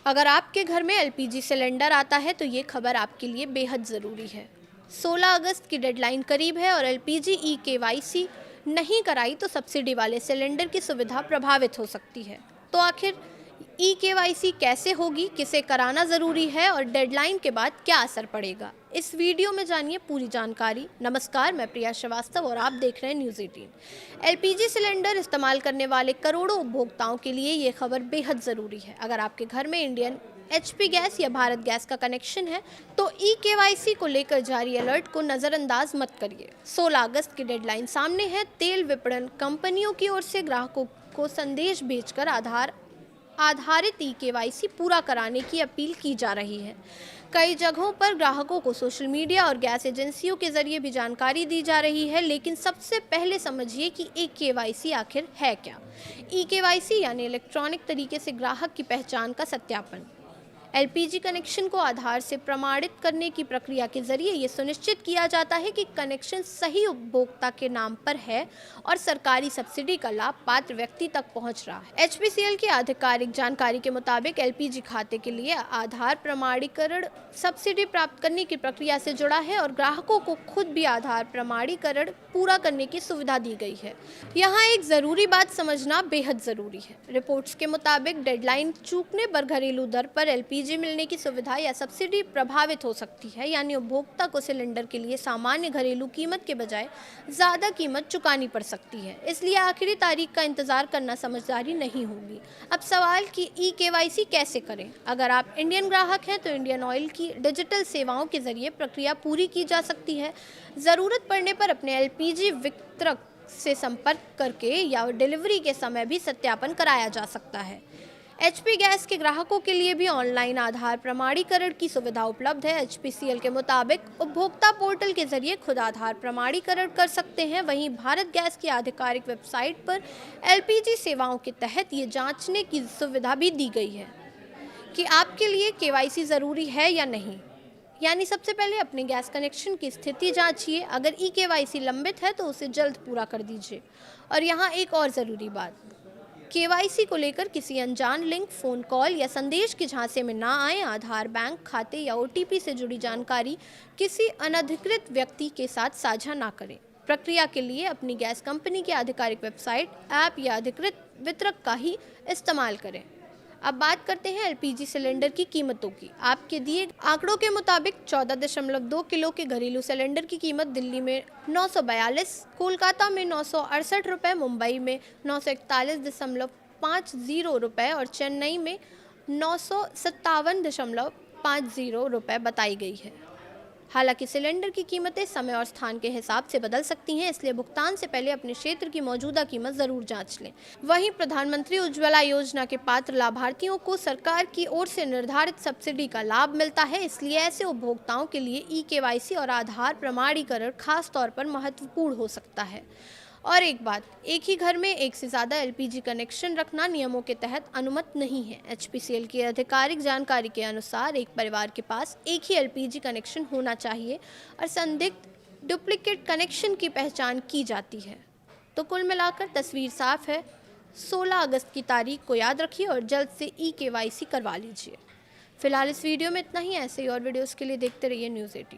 अगर आपके घर में एलपीजी सिलेंडर आता है तो ये खबर आपके लिए बेहद ज़रूरी है। 16 अगस्त की डेडलाइन करीब है और एलपीजी ई केवाईसी नहीं कराई तो सब्सिडी वाले सिलेंडर की सुविधा प्रभावित हो सकती है। तो आखिर ई केवाईसी कैसे होगी, किसे कराना ज़रूरी है और डेडलाइन के बाद क्या असर पड़ेगा, इस वीडियो में जानिए पूरी जानकारी। नमस्कार, मैं प्रिया श्रीवास्तव और आप देख रहे हैं न्यूज़ 18। एलपीजी सिलेंडर इस्तेमाल करने वाले करोड़ों उपभोक्ताओं के लिए ये खबर बेहद ज़रूरी है। अगर आपके घर में इंडियन एचपी गैस या भारत गैस का कनेक्शन है तो ई केवाईसी को लेकर जारी अलर्ट को नज़रअंदाज मत करिए। 16 अगस्त की डेडलाइन सामने है। तेल विपणन कंपनियों की ओर से ग्राहकों को संदेश भेजकर आधारित ई केवाईसी पूरा कराने की अपील की जा रही है। कई जगहों पर ग्राहकों को सोशल मीडिया और गैस एजेंसियों के जरिए भी जानकारी दी जा रही है, लेकिन सबसे पहले समझिए कि ई केवाईसी आखिर है क्या। ई केवाईसी यानी इलेक्ट्रॉनिक तरीके से ग्राहक की पहचान का सत्यापन। एलपीजी कनेक्शन को आधार से प्रमाणित करने की प्रक्रिया के जरिए ये सुनिश्चित किया जाता है कि कनेक्शन सही उपभोक्ता के नाम पर है और सरकारी सब्सिडी का लाभ पात्र व्यक्ति तक पहुंच रहा है। एचपीसीएल की आधिकारिक जानकारी के मुताबिक एलपीजी खाते के लिए आधार प्रमाणीकरण सब्सिडी प्राप्त करने की प्रक्रिया से जुड़ा है और ग्राहकों को खुद भी आधार प्रमाणीकरण पूरा करने की सुविधा दी गई है। यहाँ एक ज़रूरी बात समझना बेहद ज़रूरी है। रिपोर्ट्स के मुताबिक डेडलाइन चूकने पर घरेलू दर पर एलपीजी मिलने की सुविधा या सब्सिडी प्रभावित हो सकती है, यानी उपभोक्ता को सिलेंडर के लिए सामान्य घरेलू कीमत के बजाय ज़्यादा कीमत चुकानी पड़ सकती है। इसलिए आखिरी तारीख का इंतज़ार करना समझदारी नहीं होगी। अब सवाल कि ई केवाईसी कैसे करें। अगर आप इंडियन ग्राहक हैं तो इंडियन ऑयल की डिजिटल सेवाओं के जरिए प्रक्रिया पूरी की जा सकती है। ज़रूरत पड़ने पर अपने एलपीजी वितरक से संपर्क करके या डिलीवरी के समय भी सत्यापन कराया जा सकता है। एचपी गैस के ग्राहकों के लिए भी ऑनलाइन आधार प्रमाणीकरण की सुविधा उपलब्ध है। एचपीसीएल के मुताबिक उपभोक्ता पोर्टल के जरिए खुद आधार प्रमाणीकरण कर सकते हैं। वहीं भारत गैस की आधिकारिक वेबसाइट पर एलपीजी सेवाओं के तहत ये जांचने की सुविधा भी दी गई है कि आपके लिए केवाईसी ज़रूरी है या नहीं। यानी सबसे पहले अपने गैस कनेक्शन की स्थिति जांचिए। अगर ई केवाईसी लंबित है तो उसे जल्द पूरा कर दीजिए। और यहाँ एक और ज़रूरी बात, केवाईसी को लेकर किसी अनजान लिंक, फ़ोन कॉल या संदेश के झांसे में ना आए। आधार, बैंक खाते या ओटीपी से जुड़ी जानकारी किसी अनधिकृत व्यक्ति के साथ साझा ना करें। प्रक्रिया के लिए अपनी गैस कंपनी की आधिकारिक वेबसाइट, ऐप या अधिकृत वितरक का ही इस्तेमाल करें। अब बात करते हैं एलपीजी सिलेंडर की कीमतों की। आपके दिए आंकड़ों के मुताबिक 14.2 किलो के घरेलू सिलेंडर की कीमत दिल्ली में 942, कोलकाता में 968 रुपये, मुंबई में 941.50 रुपये और चेन्नई में 957.50 रुपये बताई गई है। हालांकि सिलेंडर की कीमतें समय और स्थान के हिसाब से बदल सकती हैं, इसलिए भुगतान से पहले अपने क्षेत्र की मौजूदा कीमत ज़रूर जांच लें। वहीं प्रधानमंत्री उज्ज्वला योजना के पात्र लाभार्थियों को सरकार की ओर से निर्धारित सब्सिडी का लाभ मिलता है। इसलिए ऐसे उपभोक्ताओं के लिए ई केवाईसी और आधार प्रमाणीकरण खास तौर पर महत्वपूर्ण हो सकता है। और एक बात, एक ही घर में एक से ज़्यादा एलपीजी कनेक्शन रखना नियमों के तहत अनुमत नहीं है। एचपीसीएल की आधिकारिक जानकारी के अनुसार एक परिवार के पास एक ही एलपीजी कनेक्शन होना चाहिए और संदिग्ध डुप्लीकेट कनेक्शन की पहचान की जाती है। तो कुल मिलाकर तस्वीर साफ है। 16 अगस्त की तारीख को याद रखिए और जल्द से ई केवाईसी करवा लीजिए। फिलहाल इस वीडियो में इतना ही। ऐसे ही और वीडियोज़ के लिए देखते रहिए न्यूज़ 18।